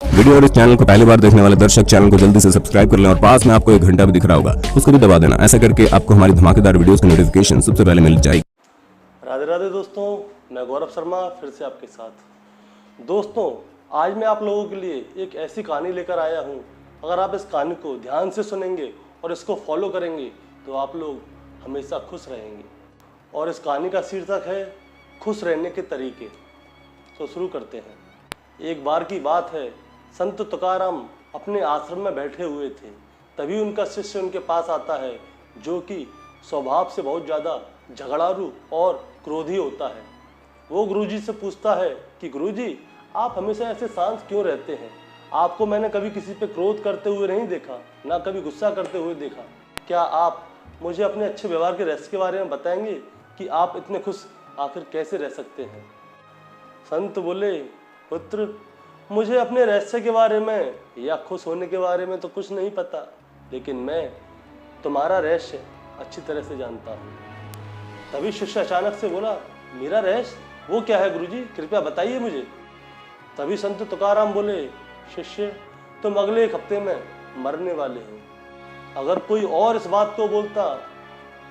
Video और इस channel को पहली बार देखने वाले दर्शक चैनल को जल्दी से सब्सक्राइब कर लें और पास में आपको एक घंटा भी दिख रहा होगा, उसको भी दबा देना। ऐसा करके आपको हमारी धमाकेदार वीडियोस की नोटिफिकेशन सबसे पहले मिल जाएगी। राधे राधे दोस्तों, मैं गौरव शर्मा फिर से आपके साथ। दोस्तों, आज मैं आप लोगों के लिए एक ऐसी कहानी लेकर आया हूँ। अगर आप इस कहानी को ध्यान से सुनेंगे और इसको फॉलो करेंगे तो आप लोग हमेशा खुश रहेंगे। और इस कहानी का शीर्षक है खुश रहने के तरीके। तो शुरू करते हैं। एक बार की बात है, संत तुकाराम अपने आश्रम में बैठे हुए थे। तभी उनका शिष्य उनके पास आता है, जो कि स्वभाव से बहुत ज़्यादा झगड़ालू और क्रोधी होता है। वो गुरुजी से पूछता है कि गुरुजी, आप हमेशा ऐसे शांत क्यों रहते हैं? आपको मैंने कभी किसी पे क्रोध करते हुए नहीं देखा, ना कभी गुस्सा करते हुए देखा। क्या आप मुझे अपने अच्छे व्यवहार के रहस्य के बारे में बताएंगे कि आप इतने खुश आखिर कैसे रह सकते हैं? संत बोले, पुत्र, मुझे अपने रहस्य के बारे में या खुश होने के बारे में तो कुछ नहीं पता, लेकिन मैं तुम्हारा रहस्य अच्छी तरह से जानता हूँ। तभी शिष्य अचानक से बोला, मेरा रहस्य? वो क्या है गुरुजी, कृपया बताइए मुझे। तभी संत तुकाराम बोले, शिष्य, तुम अगले एक हफ्ते में मरने वाले हो। अगर कोई और इस बात को बोलता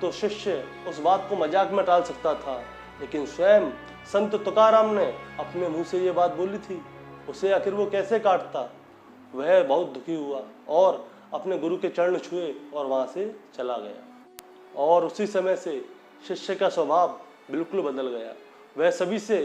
तो शिष्य उस बात को मजाक में टाल सकता था, लेकिन स्वयं संत तुकाराम ने अपने मुंह से ये बात बोली थी। उसे आखिर वो कैसे काटता? वह बहुत दुखी हुआ और अपने गुरु के चरण छुए और वहां से चला गया। और उसी समय से शिष्य का स्वभाव बिल्कुल बदल गया। वह सभी से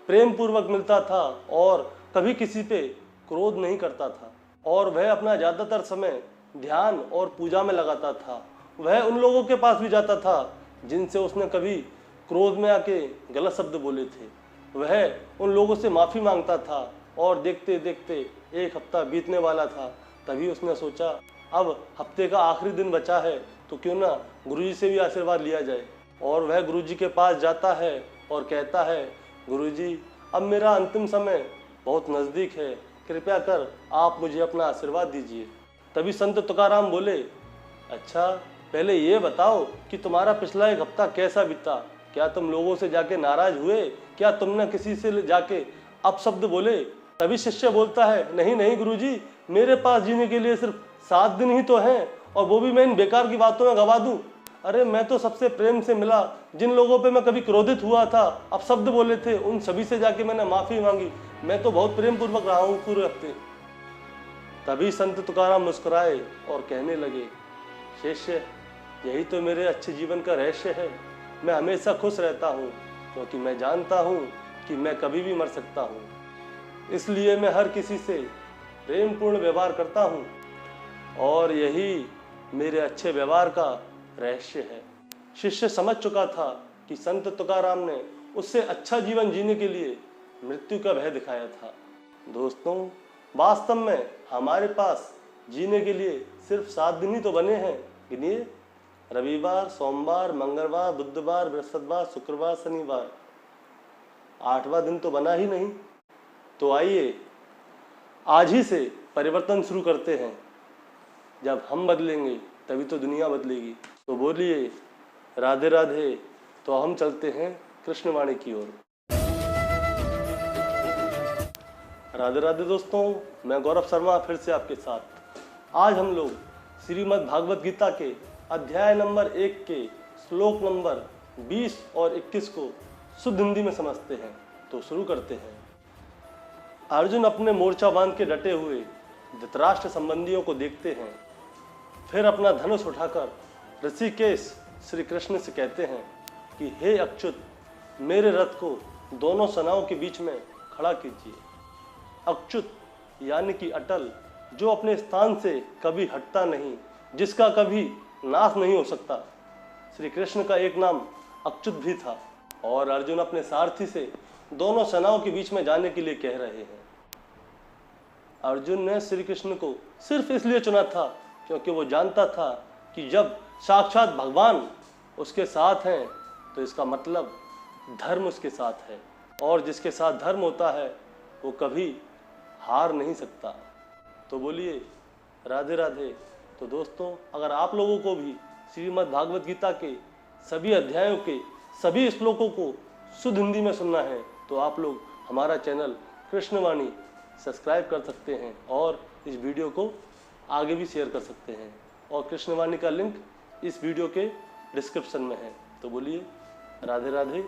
प्रेम पूर्वक मिलता था और कभी किसी पे क्रोध नहीं करता था। और वह अपना ज़्यादातर समय ध्यान और पूजा में लगाता था। वह उन लोगों के पास भी जाता था जिनसे उसने कभी क्रोध में आके गलत शब्द बोले थे। वह उन लोगों से माफ़ी मांगता था। और देखते देखते एक हफ्ता बीतने वाला था। तभी उसने सोचा, अब हफ्ते का आखिरी दिन बचा है तो क्यों ना गुरुजी से भी आशीर्वाद लिया जाए। और वह गुरुजी के पास जाता है और कहता है, गुरुजी, अब मेरा अंतिम समय बहुत नज़दीक है, कृपया कर आप मुझे अपना आशीर्वाद दीजिए। तभी संत तुकाराम बोले, अच्छा, पहले ये बताओ कि तुम्हारा पिछला एक हफ्ता कैसा बीता? क्या तुम लोगों से जाके नाराज हुए? क्या तुमने किसी से जाके अपशब्द बोले? तभी शिष्य बोलता है, नहीं नहीं गुरुजी, मेरे पास जीने के लिए सिर्फ 7 दिन ही तो हैं, और वो भी मैं इन बेकार की बातों में गवा दूं। अरे मैं तो सबसे प्रेम से मिला। जिन लोगों पे मैं कभी क्रोधित हुआ था, अपशब्द बोले थे, उन सभी से जाके मैंने माफ़ी मांगी। मैं तो बहुत प्रेम पूर्वक रहा हूँ पूरे हफ्ते। तभी संत तुकाराम मुस्कुराए और कहने लगे, शिष्य, यही तो मेरे अच्छे जीवन का रहस्य है। मैं हमेशा खुश रहता हूँ क्योंकि मैं जानता हूँ कि मैं कभी भी मर सकता हूँ। इसलिए मैं हर किसी से प्रेम पूर्ण व्यवहार करता हूँ और यही मेरे अच्छे व्यवहार का रहस्य है। शिष्य समझ चुका था कि संत तुकाराम ने उससे अच्छा जीवन जीने के लिए मृत्यु का भय दिखाया था। दोस्तों, वास्तव में हमारे पास जीने के लिए सिर्फ 7 दिन ही तो बने हैं। गिनिए, रविवार, सोमवार, मंगलवार, बुधवार, बृहस्पतिवार, शुक्रवार, शनिवार। 8वां दिन तो बना ही नहीं। तो आइए आज ही से परिवर्तन शुरू करते हैं। जब हम बदलेंगे तभी तो दुनिया बदलेगी। तो बोलिए राधे राधे। तो हम चलते हैं कृष्णवाणी की ओर। राधे राधे दोस्तों, मैं गौरव शर्मा फिर से आपके साथ। आज हम लोग श्रीमद् भागवत गीता के अध्याय नंबर 1 के श्लोक नंबर 20 और 21 को शुद्ध हिंदी में समझते हैं। तो शुरू करते हैं। अर्जुन अपने मोर्चा बांध के डटे हुए धृतराष्ट्र संबंधियों को देखते हैं। फिर अपना धनुष उठाकर ऋषिकेश श्री कृष्ण से कहते हैं कि हे अच्युत, मेरे रथ को दोनों सेनाओं के बीच में खड़ा कीजिए। अच्युत यानी कि अटल, जो अपने स्थान से कभी हटता नहीं, जिसका कभी नाश नहीं हो सकता। श्री कृष्ण का एक नाम अच्युत भी था। और अर्जुन अपने सारथी से दोनों सेनाओं के बीच में जाने के लिए कह रहे हैं। अर्जुन ने श्री कृष्ण को सिर्फ इसलिए चुना था क्योंकि वो जानता था कि जब साक्षात भगवान उसके साथ हैं तो इसका मतलब धर्म उसके साथ है, और जिसके साथ धर्म होता है वो कभी हार नहीं सकता। तो बोलिए राधे राधे। तो दोस्तों, अगर आप लोगों को भी श्रीमद् भागवत गीता के सभी अध्यायों के सभी श्लोकों को शुद्ध हिंदी में सुनना है तो आप लोग हमारा चैनल कृष्णवाणी सब्सक्राइब कर सकते हैं और इस वीडियो को आगे भी शेयर कर सकते हैं। और कृष्णवाणी का लिंक इस वीडियो के डिस्क्रिप्शन में है। तो बोलिए राधे राधे।